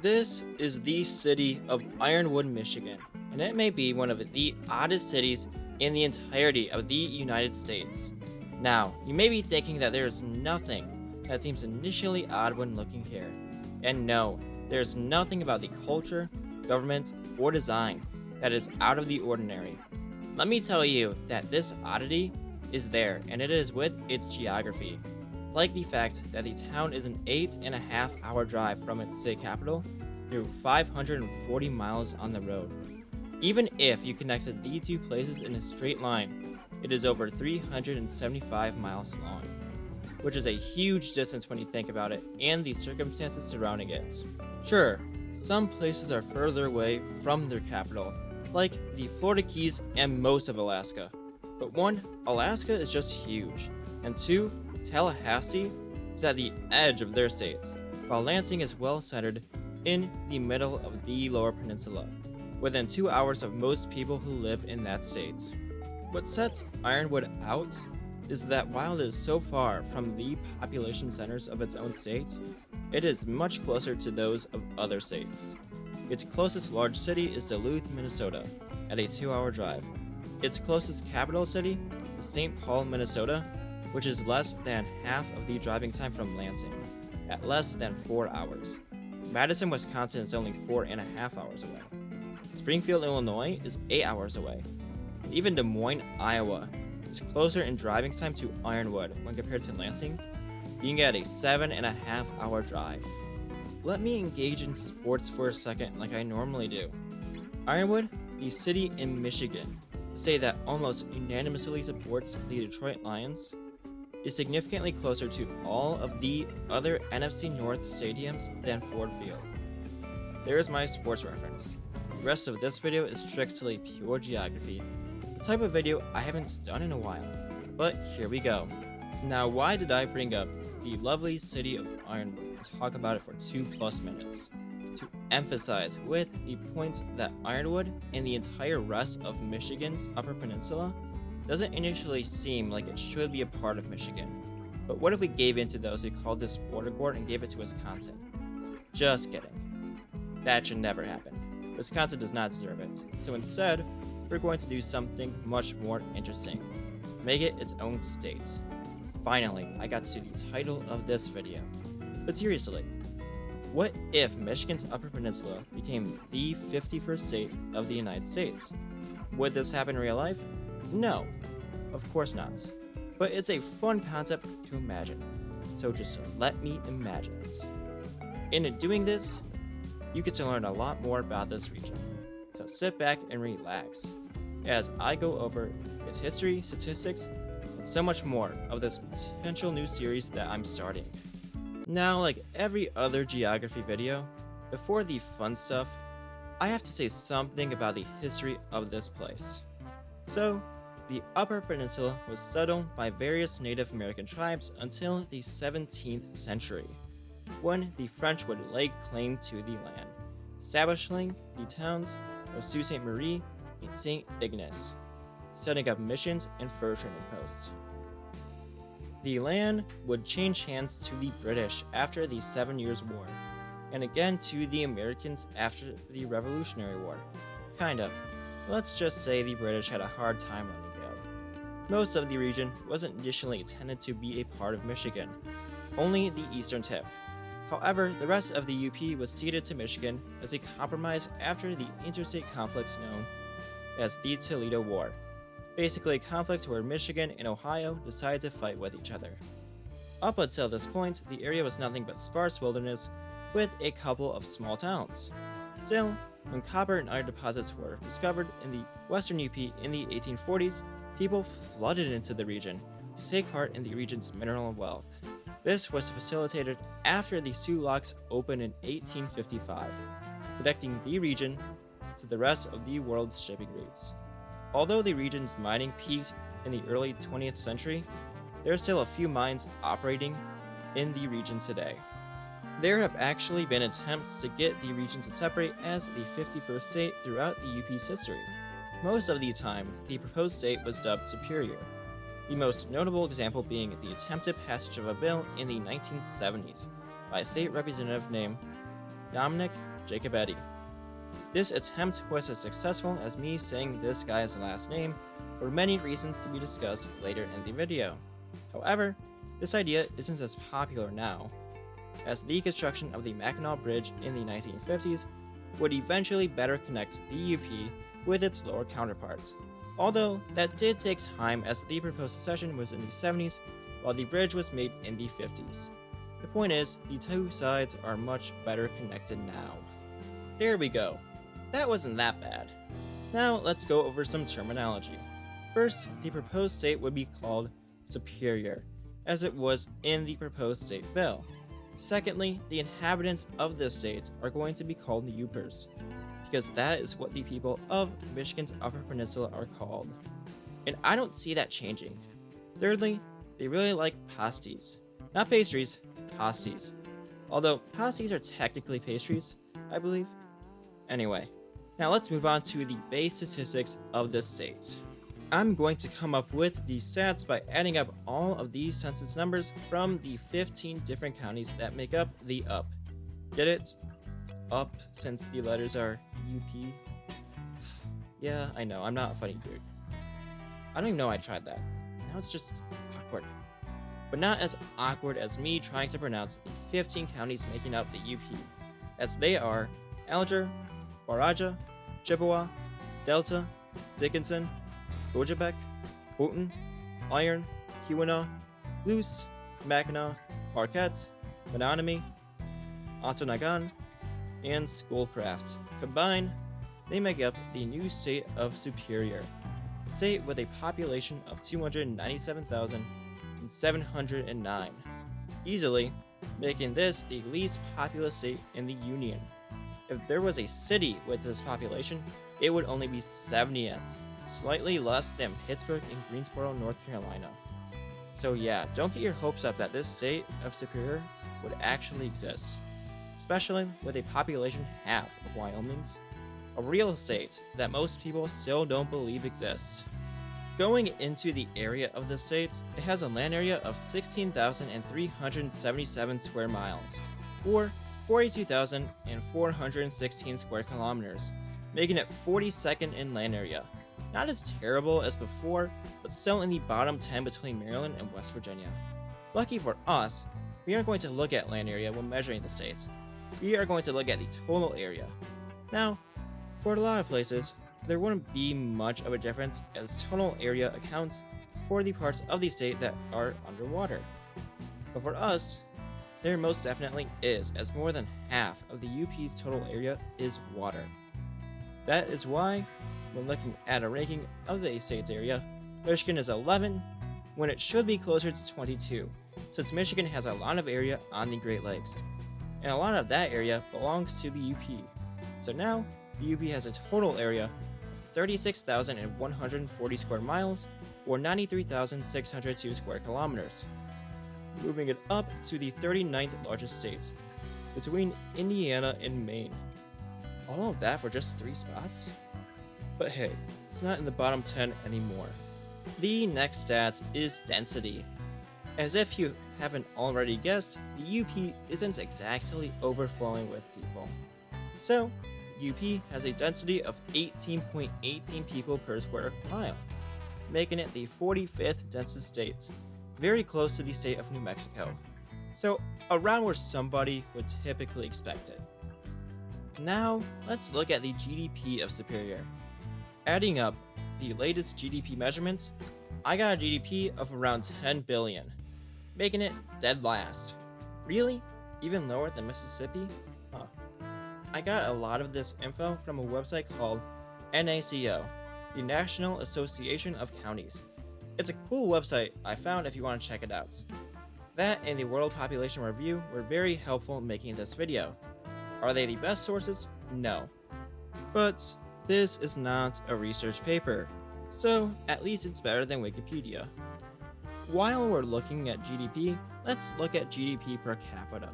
This is the city of Ironwood, Michigan, and it may be one of the oddest cities in the entirety of the United States. Now, you may be thinking that there is nothing that seems initially odd when looking here. And no, there's nothing about the culture, government, or design that is out of the ordinary. Let me tell you that this oddity is there, and it is with its geography. Like the fact that the town is an 8.5 hour drive from its state capital through 540 miles on the road. Even if you connected the two places in a straight line, it is over 375 miles long, which is a huge distance when you think about it and the circumstances surrounding it. Sure, some places are further away from their capital, like the Florida Keys and most of Alaska. But one, Alaska is just huge, and two, Tallahassee is at the edge of their state, while Lansing is well centered in the middle of the Lower Peninsula, within 2 hours of most people who live in that state. What sets Ironwood out is that while it is so far from the population centers of its own state, it is much closer to those of other states. Its closest large city is Duluth, Minnesota, at a 2-hour drive. Its closest capital city is St. Paul, Minnesota, which is less than half of the driving time from Lansing, at less than 4 hours. Madison, Wisconsin is only 4.5 hours away. Springfield, Illinois is 8 hours away. Even Des Moines, Iowa is closer in driving time to Ironwood when compared to Lansing, being at a 7.5 hour drive. Let me engage in sports for a second like I normally do. Ironwood, the city in Michigan, say that almost unanimously supports the Detroit Lions, is significantly closer to all of the other NFC North stadiums than Ford Field. There is my sports reference. The rest of this video is strictly pure geography, the type of video I haven't done in a while, but here we go. Now, why did I bring up the lovely city of Ironwood and talk about it for 2+ minutes? To emphasize with the point that Ironwood and the entire rest of Michigan's Upper Peninsula doesn't initially seem like it should be a part of Michigan. But what if we gave in to those who called this border guard and gave it to Wisconsin? Just kidding. That should never happen. Wisconsin does not deserve it. So instead, we're going to do something much more interesting. Make it its own state. Finally, I got to the title of this video. But seriously, what if Michigan's Upper Peninsula became the 51st state of the United States? Would this happen in real life? No, of course not. But it's a fun concept to imagine, so just let me imagine it. In doing this, you get to learn a lot more about this region. So sit back and relax as I go over its history, statistics, and so much more of this potential new series that I'm starting. Now, like every other geography video, before the fun stuff, I have to say something about the history of this place. So, the Upper Peninsula was settled by various Native American tribes until the 17th century, when the French would lay claim to the land, establishing the towns of Sault Ste. Marie and St. Ignace, setting up missions and fur trading posts. The land would change hands to the British after the 7 Years' War, and again to the Americans after the Revolutionary War. Kind of. Let's just say the British had a hard time letting go. Most of the region wasn't initially intended to be a part of Michigan, only the eastern tip. However, the rest of the UP was ceded to Michigan as a compromise after the interstate conflict known as the Toledo War. Basically a conflict where Michigan and Ohio decided to fight with each other. Up until this point, the area was nothing but sparse wilderness with a couple of small towns. Still, when copper and iron deposits were discovered in the western UP in the 1840s, people flooded into the region to take part in the region's mineral wealth. This was facilitated after the Sioux Locks opened in 1855, connecting the region to the rest of the world's shipping routes. Although the region's mining peaked in the early 20th century, there are still a few mines operating in the region today. There have actually been attempts to get the region to separate as the 51st state throughout the UP's history. Most of the time, the proposed state was dubbed Superior, the most notable example being the attempted passage of a bill in the 1970s by a state representative named Dominic Jacobetti. This attempt was as successful as me saying this guy's last name for many reasons to be discussed later in the video. However, this idea isn't as popular now, as the construction of the Mackinac Bridge in the 1950s would eventually better connect the UP with its lower counterparts. Although that did take time, as the proposed secession was in the 70s while the bridge was made in the 50s. The point is, the two sides are much better connected now. There we go. That wasn't that bad. Now let's go over some terminology. First, the proposed state would be called Superior, as it was in the proposed state bill. Secondly, the inhabitants of this state are going to be called Yoopers, because that is what the people of Michigan's Upper Peninsula are called. And I don't see that changing. Thirdly, they really like pasties. Not pastries, pasties. Although pasties are technically pastries, I believe. Anyway, now let's move on to the base statistics of this state. I'm going to come up with the stats by adding up all of these census numbers from the 15 different counties that make up the UP. Get it? UP, since the letters are UP. Yeah, I know, I'm not a funny dude. I don't even know I tried that. Now it's just awkward. But not as awkward as me trying to pronounce the 15 counties making up the UP, as they are Alger, Baraja, Chippewa, Delta, Dickinson, Gogebec, Houghton, Iron, Keweenaw, Luce, Mackinac, Marquette, Menominee, Ontonagon, and Schoolcraft. Combined, they make up the new state of Superior, a state with a population of 297,709, easily making this the least populous state in the Union. If there was a city with this population, it would only be 70th, slightly less than Pittsburgh and Greensboro, North Carolina. So yeah, don't get your hopes up that this state of Superior would actually exist, especially with a population half of Wyoming's, a real state that most people still don't believe exists. Going into the area of the state, it has a land area of 16,377 square miles, or 42,416 square kilometers, making it 42nd in land area. Not as terrible as before, but still in the bottom 10 between Maryland and West Virginia. Lucky for us, we aren't going to look at land area when measuring the state. We are going to look at the total area. Now, for a lot of places, there wouldn't be much of a difference, as total area accounts for the parts of the state that are underwater. But for us, there most definitely is, as more than half of the UP's total area is water. That is why, when looking at a ranking of the state's area, Michigan is 11 when it should be closer to 22, since Michigan has a lot of area on the Great Lakes, and a lot of that area belongs to the UP. So now, the UP has a total area of 36,140 square miles, or 93,602 square kilometers, moving it up to the 39th largest state, between Indiana and Maine. All of that for just 3 spots? But hey, it's not in the bottom 10 anymore. The next stat is density. As if you haven't already guessed, the UP isn't exactly overflowing with people. So, UP has a density of 18.18 people per square mile, making it the 45th densest state, very close to the state of New Mexico. So, around where somebody would typically expect it. Now, let's look at the GDP of Superior. Adding up the latest GDP measurements, I got a GDP of around 10 billion, making it dead last. Really? Even lower than Mississippi? Huh. I got a lot of this info from a website called NACO, the National Association of Counties. It's a cool website I found if you want to check it out. That and the World Population Review were very helpful in making this video. Are they the best sources? No. But this is not a research paper, so at least it's better than Wikipedia. While we're looking at GDP, let's look at GDP per capita.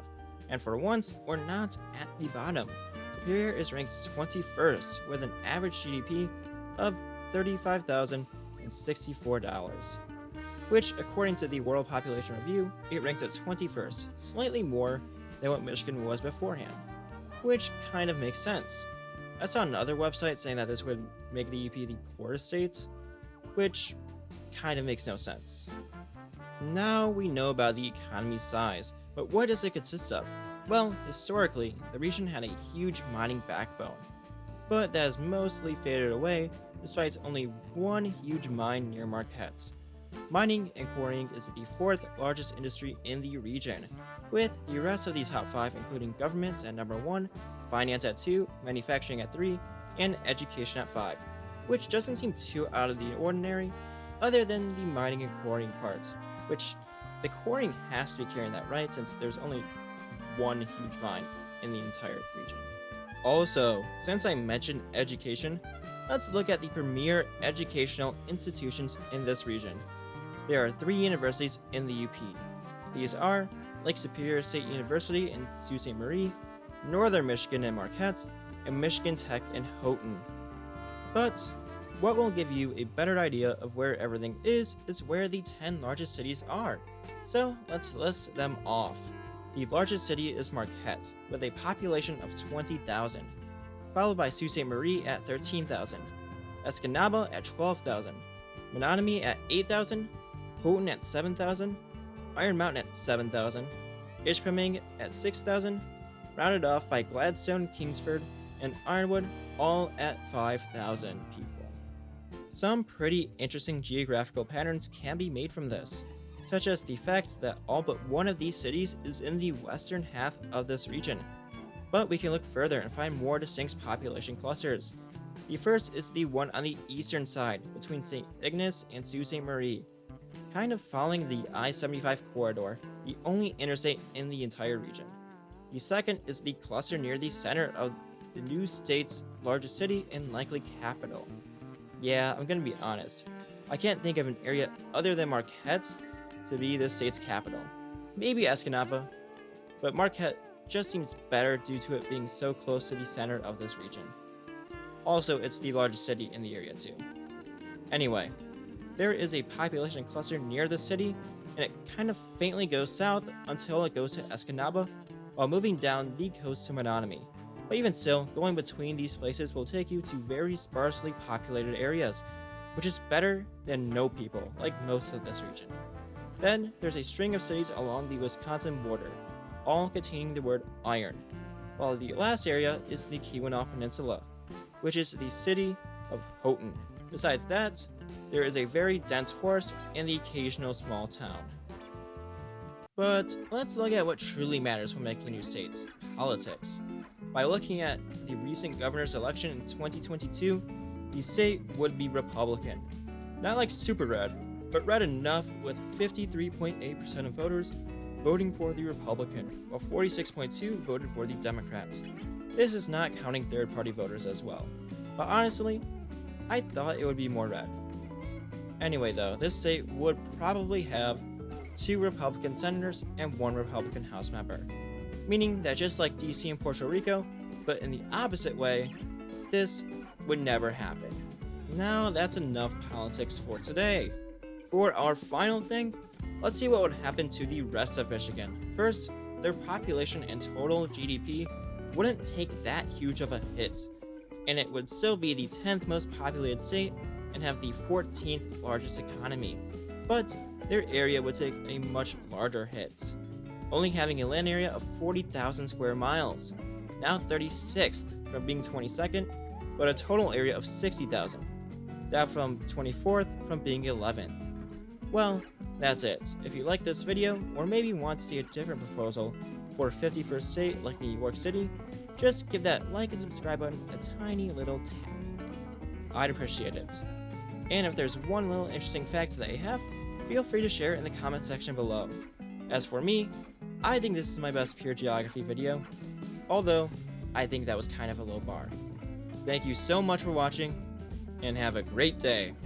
And for once, we're not at the bottom. Superior is ranked 21st with an average GDP of $35,064, which according to the World Population Review, it ranked at 21st, slightly more than what Michigan was beforehand. which kind of makes sense. I saw another website saying that this would make the UP the poorest state, which kind of makes no sense. Now we know about the economy's size, but what does it consist of? Well, historically, the region had a huge mining backbone, but that has mostly faded away despite only one huge mine near Marquette. Mining and quarrying is the fourth largest industry in the region, with the rest of the top 5 including government at number 1, finance at 2, manufacturing at 3, and education at 5, which doesn't seem too out of the ordinary, other than the mining and quarrying part, which the quarrying has to be carrying that, right, since there's only one huge mine in the entire region. Also, since I mentioned education, let's look at the premier educational institutions in this region. There are 3 universities in the UP. These are Lake Superior State University in Sault Ste. Marie, Northern Michigan in Marquette, and Michigan Tech in Houghton. But what will give you a better idea of where everything is where the 10 largest cities are. So let's list them off. The largest city is Marquette, with a population of 20,000, followed by Sault Ste. Marie at 13,000, Escanaba at 12,000, Menominee at 8,000, Houghton at 7,000, Iron Mountain at 7,000, Ishpeming at 6,000, rounded off by Gladstone, Kingsford, and Ironwood, all at 5,000 people. Some pretty interesting geographical patterns can be made from this, such as the fact that all but one of these cities is in the western half of this region. But we can look further and find more distinct population clusters. The first is the one on the eastern side, between St. Ignace and Sault Ste. Marie, kind of following the I-75 corridor, the only interstate in the entire region. The second is the cluster near the center of the new state's largest city and likely capital. Yeah, I'm gonna be honest, I can't think of an area other than Marquette to be this state's capital. Maybe Escanaba, but Marquette just seems better due to it being so close to the center of this region. Also, it's the largest city in the area too. Anyway, there is a population cluster near the city, and it kind of faintly goes south until it goes to Escanaba, while moving down the coast to Menominee. But even still, going between these places will take you to very sparsely populated areas, which is better than no people, like most of this region. Then, there's a string of cities along the Wisconsin border, all containing the word iron, while the last area is the Keweenaw Peninsula, which is the city of Houghton. Besides that, there is a very dense forest and the occasional small town. But let's look at what truly matters when making new states: politics. By looking at the recent governor's election in 2022, the state would be Republican. Not like super red, but red enough, with 53.8% of voters voting for the Republican, while 46.2% voted for the Democrat. This is not counting third-party voters as well. But honestly, I thought it would be more red. Anyway though, this state would probably have 2 Republican senators and 1 Republican House member, meaning that just like DC and Puerto Rico, but in the opposite way, this would never happen. Now that's enough politics for today. For our final thing, let's see what would happen to the rest of Michigan. First, their population and total GDP wouldn't take that huge of a hit, and it would still be the 10th most populated state and have the 14th largest economy, but their area would take a much larger hit, only having a land area of 40,000 square miles, now 36th from being 22nd, but a total area of 60,000, down from 24th from being 11th. Well, that's it. If you like this video, or maybe want to see a different proposal for a 51st state like New York City, just give that like and subscribe button a tiny little tap. I'd appreciate it. And if there's one little interesting fact that you have, feel free to share it in the comment section below. As for me, I think this is my best pure geography video, although I think that was kind of a low bar. Thank you so much for watching, and have a great day.